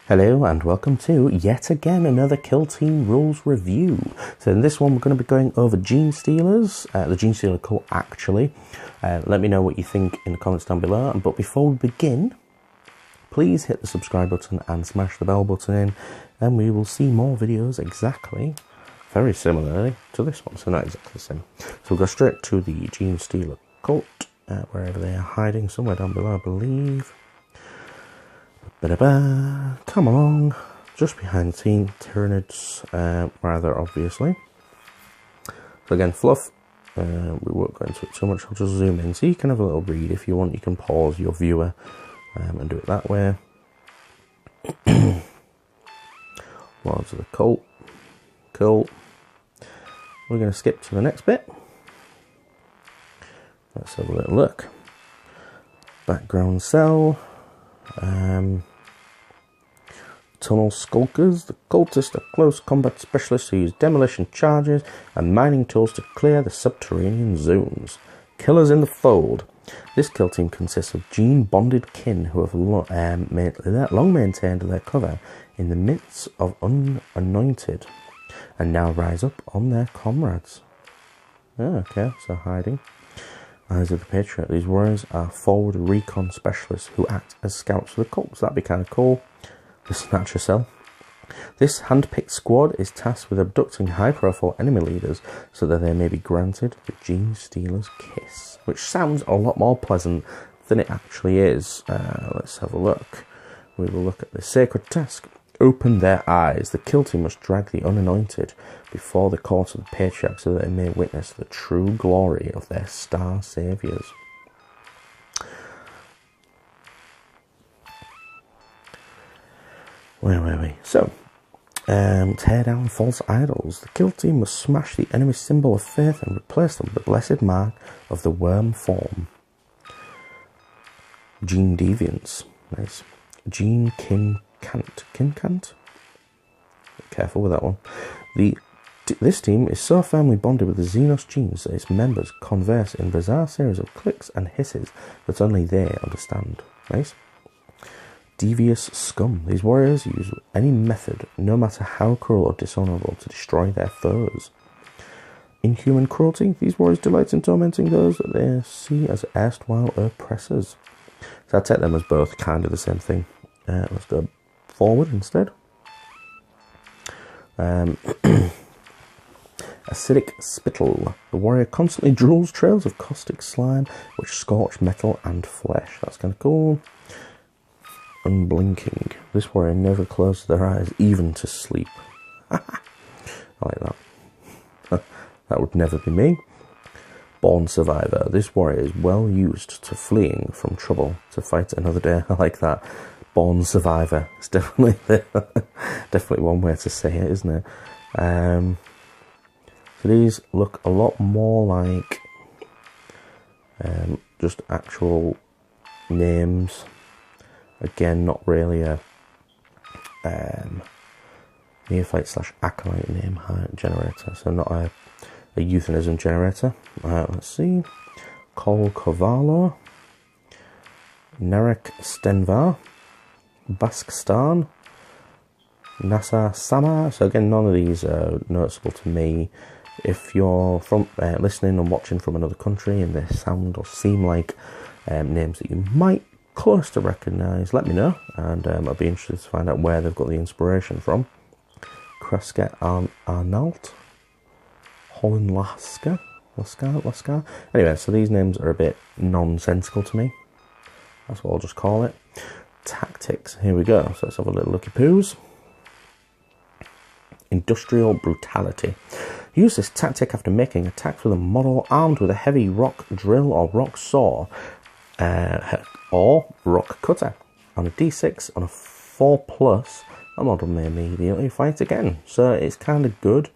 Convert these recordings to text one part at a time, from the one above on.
Hello and welcome to yet again another Kill Team Rules review. So in this one we're going to be going over Genestealers, the Genestealer cult actually. Let me know what you think in the comments down below. But before we begin, please hit the subscribe button and smash the bell button in, and we will see more videos exactly, very similarly to this one, so not exactly the same. So we'll go straight to the Genestealer cult, wherever they are hiding, somewhere down below I believe. Come along, just behind the Tyranids, rather obviously. So again, Fluff, we won't go into it too much, I'll just zoom in so you can have a little read. If you want, you can pause your viewer and do it that way. Lords of the cult, cool. We're going to skip to the next bit. Let's have a little look. Background cell. Tunnel skulkers. The cultists are close combat specialists who use demolition charges and mining tools to clear the subterranean zones. Killers in the fold. This kill team consists of gene-bonded kin who have long maintained their cover in the midst of unanointed and now rise up on their comrades. Oh, okay, so hiding. Eyes of the Patriot. These warriors are forward recon specialists who act as scouts for the cult, so that'd be kind of cool. The Snatcher Cell. This hand-picked squad is tasked with abducting high-profile enemy leaders so that they may be granted the Genestealer's kiss, which sounds a lot more pleasant than it actually is. Let's have a look. We will look at the sacred task. Open their eyes. The kill team must drag the unanointed before the court of the Patriarch so that they may witness the true glory of their star saviours. Where were we? So, tear down false idols. The kill team must smash the enemy's symbol of faith and replace them with the blessed mark of the worm form. Gene deviants. Nice. Gene Kincant. Kincant? Careful with that one. This team is so firmly bonded with the Xenos genes that its members converse in bizarre series of clicks and hisses that only they understand. Nice. Devious scum. These warriors use any method, no matter how cruel or dishonourable, to destroy their foes. Inhuman cruelty. These warriors delight in tormenting those that they see as erstwhile oppressors. So I take them as both kind of the same thing. Let's go forward instead. Acidic spittle. The warrior constantly drools trails of caustic slime which scorch metal and flesh. That's kind of cool. Unblinking. This warrior never closes their eyes, even to sleep. I like that. That would never be me. Born survivor. This warrior is well used to fleeing from trouble to fight another day. I like that. Born survivor. It's definitely definitely one way to say it, isn't it? So these look a lot more like just actual names. Again, not really a neophyte / acolyte name generator, so not a euthanism generator. Let's see. Kol Kovalo, Narek Stenvar, Baskstan, Nasa Sama. So again, none of these are noticeable to me. If you're from listening and watching from another country and they sound or seem like names that you might close to recognise, let me know, and I'd be interested to find out where they've got the inspiration from. Kreska Arnalt, Holland Laskar. Anyway, so these names are a bit nonsensical to me. That's what I'll just call it. Tactics. Here we go. So let's have a little looky poos. Industrial brutality. Use this tactic after making attacks with a model armed with a heavy rock drill or rock saw. Or rock cutter. On a d6, on a 4+, a model may immediately fight again. So it's kind of good.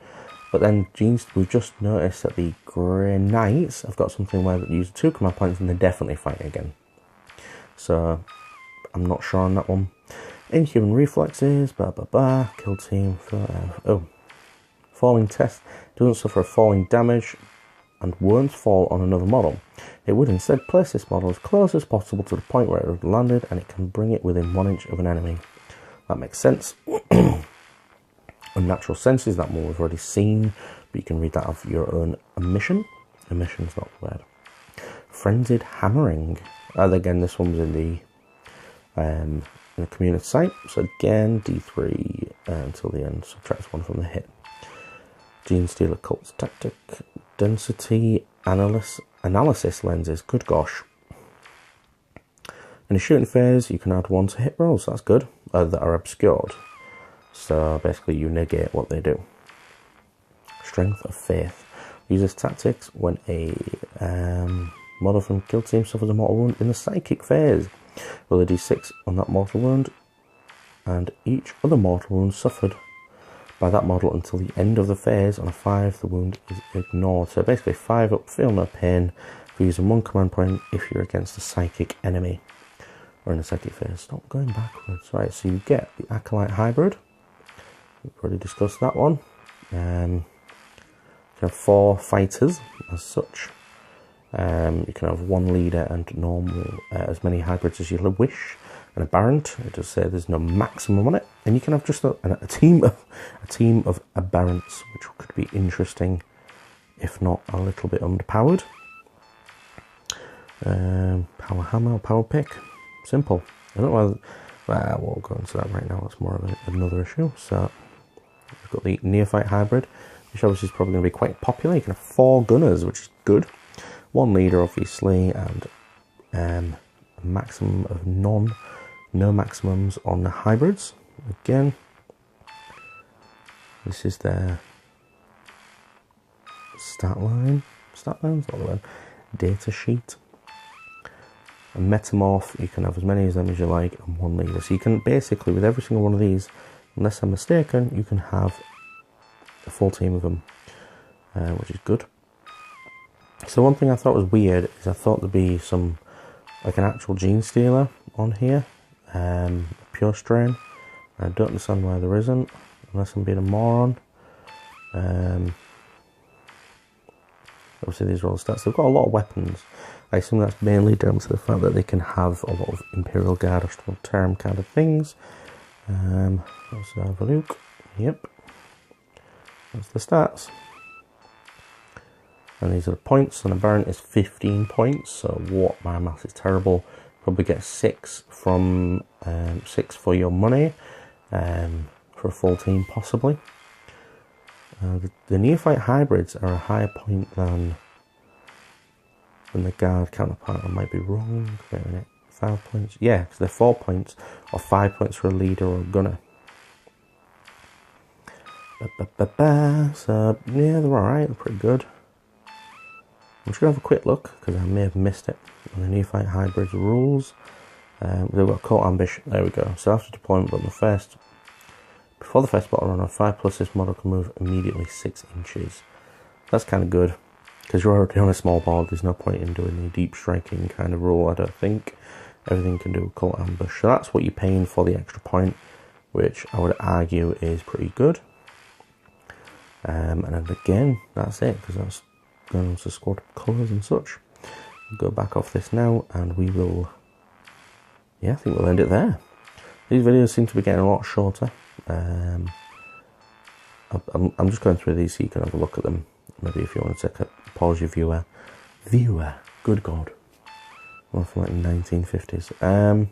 But then we've just noticed that the Grey Knights have got something where they use 2 command points and they definitely fight again. So I'm not sure on that one. Inhuman reflexes, kill team. Falling test. Doesn't suffer falling damage and won't fall on another model. It would instead place this model as close as possible to the point where it would have landed, and it can bring it within 1 inch of an enemy. That makes sense. Unnatural senses, that one we've already seen, but you can read that of your own omission. Omission's not the word. Frenzied hammering. Again, this one was in the community site. So again, D3 until the end. Subtracts 1 from the hit. Genestealer cult's tactic. Density analysis lenses. Good gosh. In a shooting phase, you can add 1 to hit rolls. That's good. That are obscured. So basically, you negate what they do. Strength of faith. Uses tactics when a model from kill team suffers a mortal wound in the psychic phase. Roll a d6 on that mortal wound, and each other mortal wound suffered by that model until the end of the phase. On a 5, the wound is ignored. So basically 5 up, feel no pain for using 1 command point if you're against a psychic enemy or in a psychic phase. Stop going backwards. Right, so you get the Acolyte Hybrid. We've already discussed that one. You can have 4 fighters as such. You can have 1 leader and normal, as many hybrids as you wish, and a Barrant. It does say there's no maximum on it, and you can have just a team of Barrants, which could be interesting, if not a little bit underpowered. Power hammer, power pick, simple. I don't know. I won't go into that right now. That's more of another issue. So we've got the Neophyte Hybrid, which obviously is probably going to be quite popular. You can have 4 gunners, which is good. 1 leader, obviously, and a maximum of no maximums on the hybrids. Again, this is their stat line's not the word, data sheet. A metamorph, you can have as many of them as you like, and 1 leader. So you can basically, with every single one of these, unless I'm mistaken, you can have a full team of them, which is good. So one thing I thought was weird is I thought there'd be some, like an actual Genestealer on here, pure strain. I don't understand why there isn't, unless I'm being a moron. Obviously these are all stats. They've got a lot of weapons. I assume that's mainly down to the fact that they can have a lot of Imperial Guard or strong term kind of things. Let's have a look. Yep. That's the stats. And these are the points, and a Baron is 15 points, so what, my math is terrible. Probably get 6 from 6 for your money, for a full team possibly. The Neophyte Hybrids are a higher point than the Guard counterpart. I might be wrong. Wait a minute. 5 points? Yeah, because they're 4 points, or 5 points for a leader or a gunner. So, yeah, they're alright, they're pretty good. I'm just going to have a quick look, because I may have missed it, on the Neophyte Hybrids rules. They've got Cult Ambition, there we go. So after deployment, but before the first battle run, on 5+, this model can move immediately 6 inches. That's kind of good, because you're already on a small board. There's no point in doing the deep striking kind of rule, I don't think. Everything can do Cult Ambush. So that's what you're paying for the extra point, which I would argue is pretty good. And then again, that's it, because that's going on to squad colours and such. We'll go back off this now, and we will, yeah, I think we'll end it there. These videos seem to be getting a lot shorter. I'm just going through these so you can have a look at them. Maybe if you want to take a pause, your viewer, good God, well, from like 1950s.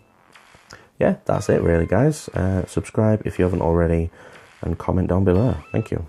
Yeah, that's it really, guys. Subscribe if you haven't already, and comment down below. Thank you.